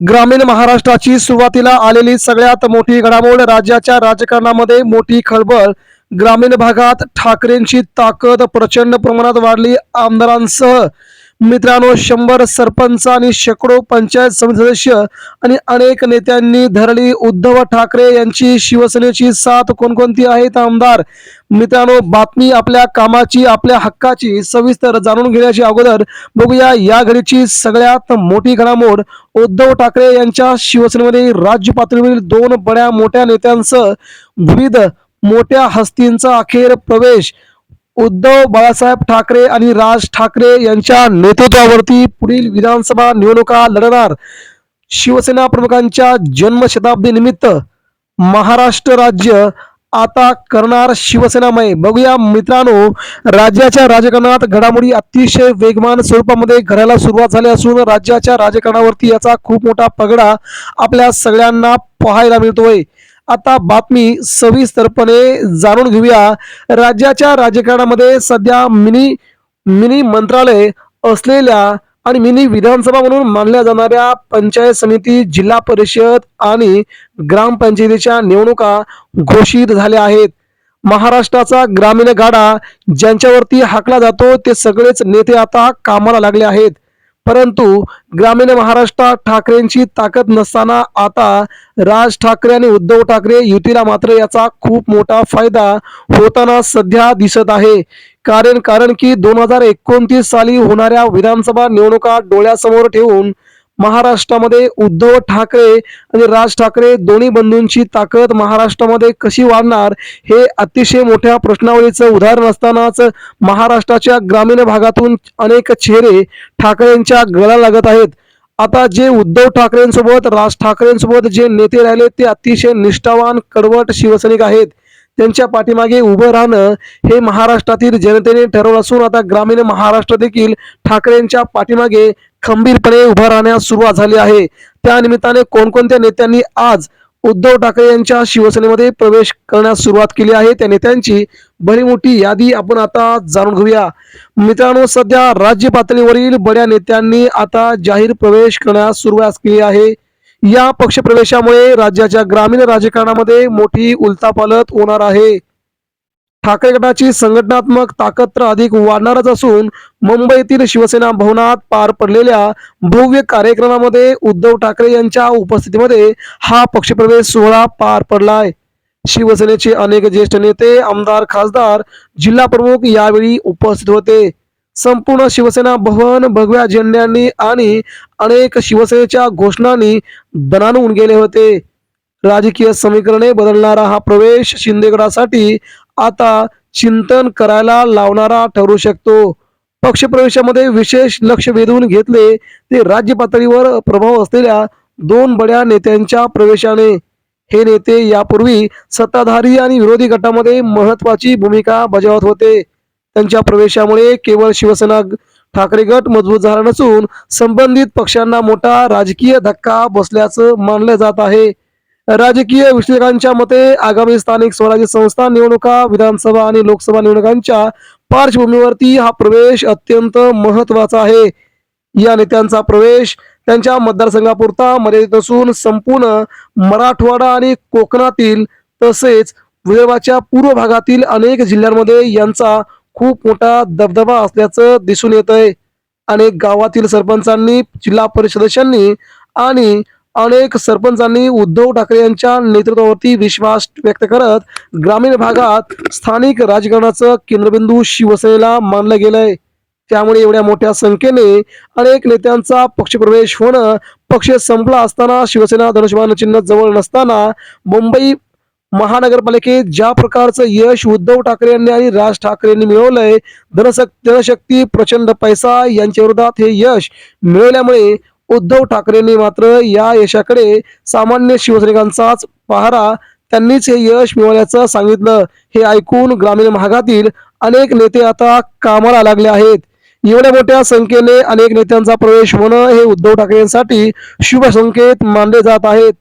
ग्रामीण महाराष्ट्राची सुरुवातीला आलेली सगळ्यात मोठी घडामोड राज्याच्या राजकारणामध्ये मोठी खळबळ. ग्रामीण भागात ठाकरेंची ताकद प्रचंड प्रमाणात वाढली. आमदारांसह मित्रांनो 100 सरपंच आणि शेकडो पंचायत समिती सदस्य आणि अनेक नेत्यांनी धरली उद्धव ठाकरे यांची शिवसेनेची साथ. कोणकोणती आहेत आमदार? मित्रांनो, बातमी आपल्या कामाची, आपल्या हक्काची सविस्तर जाणून घेण्याची अगोदर बघूया या घडीची सगळ्यात मोठी घडामोड. उद्धव ठाकरे यांच्या शिवसेनेमध्ये राज्य पातळीवरील दोन बड्या मोठ्या नेत्यांसह विविध मोठ्या हस्तींचा अखेर प्रवेश. उद्धव बाळासाहेब ठाकरे आणि राज ठाकरे यांच्या नेतृत्वावरती पुढील विधानसभा निवडणुका लढणार. शिवसेना प्रमुखांच्या जन्मशताब्दी निमित्त महाराष्ट्र राज्य आता करणार शिवसेनामय. बघूया मित्रांनो, राज्याच्या राजकारणात घडामोडी अतिशय वेगवान स्वरूपामध्ये घडायला सुरुवात झाली असून राज्याच्या राजकारणावरती याचा खूप मोठा पगडा आपल्या सगळ्यांना पाहायला मिळतोय. आता बातमी सविस्तरपणे जाणून घेऊया. राज्याच्या राजकारणामध्ये सध्या मिनी मिनी मंत्रालय असलेल्या आणि मिनी विधानसभा म्हणून मानल्या जाणाऱ्या पंचायत समिती, जिल्हा परिषद आणि ग्रामपंचायतीच्या निवडणुका घोषित झाल्या आहेत. महाराष्ट्राचा ग्रामीण गाडा ज्यांच्यावरती हाकला जातो ते सगळेच नेते आता कामाला लागले आहेत. परंतु ग्रामीण महाराष्ट्रात ठाकरेंची ताकद नसताना आता राज ठाकरे आणि उद्धव ठाकरे युतीला मात्र याचा खूप मोठा फायदा होताना सध्या दिसत आहे. कारण की 2029 साली होणाऱ्या विधानसभा निवडणुका डोळ्यासमोर ठेवून महाराष्ट्रामध्ये उद्धव ठाकरे आणि राज ठाकरे दोन्ही बंधूंची ताकद महाराष्ट्रामध्ये कशी वाढणार हे अतिशय मोठ्या प्रश्नावलीचं उदाहरण असतानाच महाराष्ट्राच्या ग्रामीण भागातून अनेक चेहरे ठाकरेंच्या गळाला लागत आहेत. आता जे उद्धव ठाकरेंसोबत, राज ठाकरेंसोबत जे नेते राहिले ते अतिशय निष्ठावान, कडवट शिवसैनिक आहेत. त्यांच्या पाठीमागे उभं राहणं हे महाराष्ट्रातील जनतेने ठरवलं असून आता ग्रामीण महाराष्ट्र देखील ठाकरेंच्या पाठीमागे खंबीरपणे उभं राहण्यास सुरुवात झाली आहे. त्या निमित्ताने कोणकोणत्या नेत्यांनी आज उद्धव ठाकरे यांच्या शिवसेनेमध्ये प्रवेश करण्यास सुरुवात केली आहे त्या नेत्यांची भली मोठी यादी आपण आता जाणून घेऊया. मित्रांनो, सध्या राज्य पातळीवरील बड्या नेत्यांनी आता जाहीर प्रवेश करण्यास सुरुवात केली आहे. या पक्षप्रवेशामुळे राज्याच्या ग्रामीण राजकारणामध्ये मोठी उलथापालथ होणार आहे. ठाकरे गटाची संघटनात्मक ताकद तर अधिक वाढणारच असून मुंबईतील शिवसेना भवनात पार पडलेल्या भव्य कार्यक्रमामध्ये उद्धव ठाकरे यांच्या उपस्थितीमध्ये हा पक्षप्रवेश सोहळा पार पडलाय. शिवसेनेचे अनेक ज्येष्ठ नेते, आमदार, खासदार, जिल्हा प्रमुख यावेळी उपस्थित होते. संपूर्ण शिवसेना भवन भगव्या झेंड्यांनी आणि अनेक शिवसेनेच्या घोषणांनी दणाणून गेले होते. राजकीय समीकरणे बदलणारा हा प्रवेश शिंदेगडासाठी आता चिंतन करायला लावणारा ठरू शकतो. पक्षप्रवेशामध्ये विशेष लक्ष वेधून घेतले ते राज्य पातळीवर प्रभाव असलेल्या दोन बड्या नेत्यांच्या प्रवेशाने. हे नेते यापूर्वी सत्ताधारी आणि विरोधी गटामध्ये महत्वाची भूमिका बजावत होते. त्यांच्या प्रवेशामुळे केवळ शिवसेना ठाकरे गट मजबूत झाला नसून संबंधित पक्षांना मोठा राजकीय धक्का बसल्याचं मानलं जात आहे. राजकीय विश्लेषकांच्या मते आगामी स्थानिक स्वराज्य संस्था निवडणुका, विधानसभा आणि लोकसभा निवडणुकांच्या पार्श्वभूमीवरती हा प्रवेश अत्यंत महत्वाचा आहे. या नेत्यांचा प्रवेश त्यांच्या मतदारसंघापुरता मर्यादित नसून संपूर्ण मराठवाडा आणि कोकणातील तसेच विदर्भाच्या पूर्व भागातील अनेक जिल्ह्यांमध्ये यांचा खूप मोठा दबदबा असल्याचं दिसून येत आहे. अनेक गावातील सरपंचांनी, जिल्हा परिषद सदस्यांनी आणि अनेक सरपंचांनी उद्धव ठाकरे यांच्या नेतृत्वावरती विश्वास व्यक्त करत ग्रामीण भागात स्थानिक राजकारणाचं केंद्रबिंदू शिवसेनेला मानलं गेलंय. त्यामुळे एवढ्या मोठ्या संख्येने अनेक नेत्यांचा पक्षप्रवेश होणं, पक्ष संपला असताना शिवसेना धनुष्यबाण चिन्ह जवळ नसताना मुंबई महानगरपालिकेत ज्या प्रकारचं यश उद्धव ठाकरे यांनी आणि राज ठाकरे यांनी मिळवलंय, जनशक्ती, प्रचंड पैसा यांच्या विरोधात हे यश मिळवल्यामुळे उद्धव ठाकरेंनी मात्र या यशाकडे सामान्य शिवसैनिकांचाच पहारा, त्यांनीच हे यश मिळवल्याचं सांगितलं. हे ऐकून ग्रामीण भागातील अनेक नेते आता कामाला लागले आहेत. एवढ्या मोठ्या संख्येने अनेक नेत्यांचा प्रवेश होणं हे उद्धव ठाकरे यांसाठी शुभ संकेत मानले जात आहेत.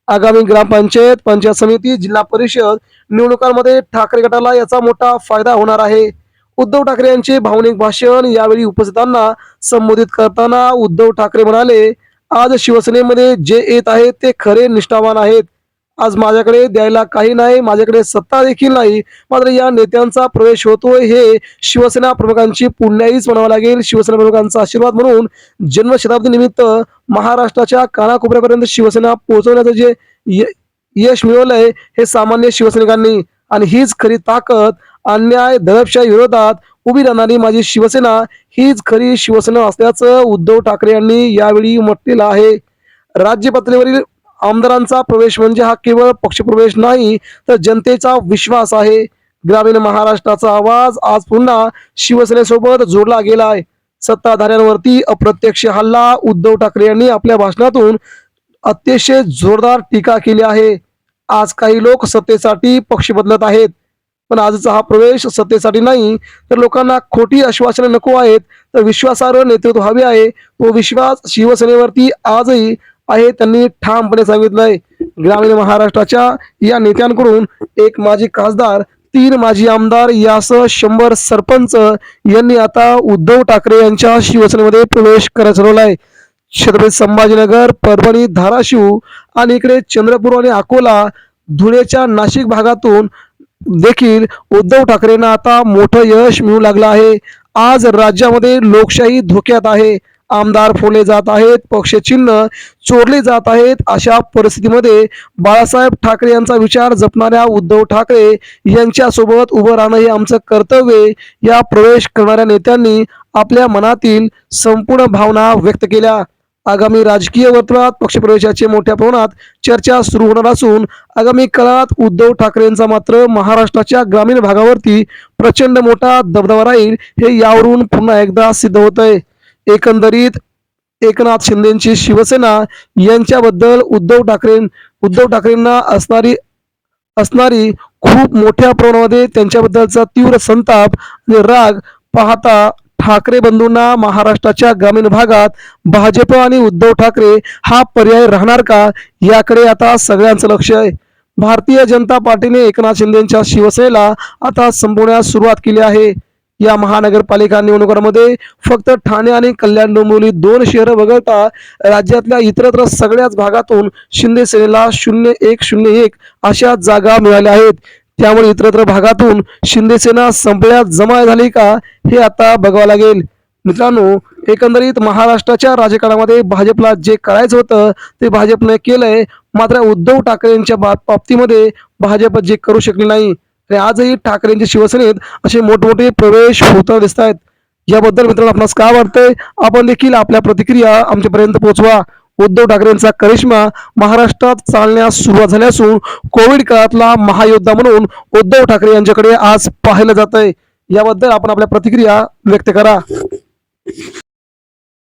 आगामी ग्रामपंचायत, पंचायत समिती, जिल्हा परिषद निवडणुकांमध्ये ठाकरे गटाला याचा मोठा फायदा होणार आहे. उद्धव ठाकरे यांचे भावनिक भाषण यावेळी उपस्थितांना संबोधित करताना उद्धव ठाकरे म्हणाले, आज शिवसेनेमध्ये जे येत आहेत ते खरे निष्ठावान आहेत. आज माझ्याकडे द्यायला काही नाही, माझ्याकडे सत्ता देखील नाही, मात्र या नेत्यांचा प्रवेश होतोय हे शिवसेना प्रमुखांची पुण्याईच म्हणावं लागेल. शिवसेना प्रमुखांचा आशीर्वाद म्हणून जन्मशताब्दी निमित्त महाराष्ट्राच्या कानाकोपऱ्यापर्यंत शिवसेना पोहोचवण्याचं जे यश मिळवलंय हे सामान्य शिवसैनिकांनी, आणि हीच खरी ताकद. अन्याय दडपशाही विरोधात उभी राहणारी माझी शिवसेना हीच खरी शिवसेना असल्याचं उद्धव ठाकरे यांनी यावेळी म्हटलेलं आहे. राज्य पातळीवरील आमदारांचा प्रवेश म्हणजे हा केवळ पक्षप्रवेश नाही, तर जनतेचा विश्वास आहे. ग्रामीण महाराष्ट्राचा आवाज आज पुन्हा शिवसेनेसोबत जोडला गेला आहे. सत्ताधाऱ्यांवरती अप्रत्यक्ष हल्ला. उद्धव ठाकरे यांनी आपल्या भाषणातून अतिशय जोरदार टीका केली आहे. आज काही लोक सत्तेसाठी पक्ष बदलत आहेत, पण आजचा हा प्रवेश सत्तेसाठी नाही, तर लोकांना खोटी आश्वासने नको आहेत, तर विश्वासार्ह नेतृत्व हवे आहे. तो विश्वास शिवसेनेवरती आजही आहे, त्यांनी ठामपणे सांगितलंय. ग्रामीण महाराष्ट्राच्या या नेत्यांकडून एक माजी खासदार, 3 माजी आमदार यासह 100 सरपंच यांनी आता उद्धव ठाकरे यांच्या शिवसेनेमध्ये प्रवेश करायला ठरवलाय. छत्रपती संभाजीनगर, परभणी, धाराशिव आणि इकडे चंद्रपूर आणि अकोला, धुळेच्या नाशिक भागातून देखील उद्धव ठाकरेंना आता मोठं यश मिळू लागलं आहे. आज राज्यामध्ये लोकशाही धोक्यात आहे. आमदार फोडले जात आहेत, पक्षचिन्ह चोरले जात आहेत. अशा परिस्थितीमध्ये बाळासाहेब ठाकरे यांचा विचार जपणाऱ्या उद्धव ठाकरे यांच्यासोबत उभं राहणं हे आमचं कर्तव्य आहे. या प्रवेश करणाऱ्या नेत्यांनी आपल्या मनातील संपूर्ण भावना व्यक्त केल्या. आगामी राजकीय वर्तुळात पक्षप्रवेशाची मोठ्या प्रमाणात चर्चा सुरू होणार असून आगामी काळात उद्धव ठाकरेंचा मात्र महाराष्ट्राच्या ग्रामीण भागावरती प्रचंड मोठा दबदबा राहील हे यावरून पुन्हा एकदा सिद्ध होत आहे. एकंदरीत एकनाथ शिंदेची शिवसेना यांच्याबद्दल उद्धव ठाकरेंना असणारी खूप मोठ्या प्रमाणामध्ये त्यांच्याबद्दलचा तीव्र संताप आणि राग पाहता ठाकरे बंधूंना महाराष्ट्राच्या ग्रामीण भागात भाजप आणि उद्धव ठाकरे हा पर्याय राहणार का, याकडे आता सगळ्यांचं लक्ष आहे. भारतीय जनता पार्टीने एकनाथ शिंदेच्या शिवसेनेला आता संपवण्यास सुरुवात केली आहे. या महानगरपालिका निवडणुकांमध्ये फक्त ठाणे आणि कल्याण डोंबिवली 2 शहरं वगळता राज्यातल्या इतरत्र सगळ्याच भागातून शिंदे सेनेला 0101 अशा जागा मिळाल्या आहेत. त्यामुळे इतरत्र भागातून शिंदे सेना संपल्यात जमा झाली का हे आता बघावं लागेल. मित्रांनो, एकंदरीत महाराष्ट्राच्या राजकारणामध्ये भाजपला जे करायचं होतं ते भाजपने केलंय, मात्र उद्धव ठाकरेंच्या बाबतीमध्ये भाजप जे करू शकले नाही. आणि आजही ठाकरेंच्या शिवसेनेत असे मोठमोठे प्रवेश होताना दिसत आहेत. याबद्दल मित्रांनो आपणास काय वाटतंय, आपण देखील आपल्या प्रतिक्रिया आमच्यापर्यंत पोहोचवा. उद्धव ठाकरेंचा करिश्मा महाराष्ट्रात चालण्यास सुरुवात झाली असून कोविड काळातला महायोद्धा म्हणून उद्धव ठाकरे यांच्याकडे आज पाहिलं जात आहे. याबद्दल आपण आपल्या प्रतिक्रिया व्यक्त करा.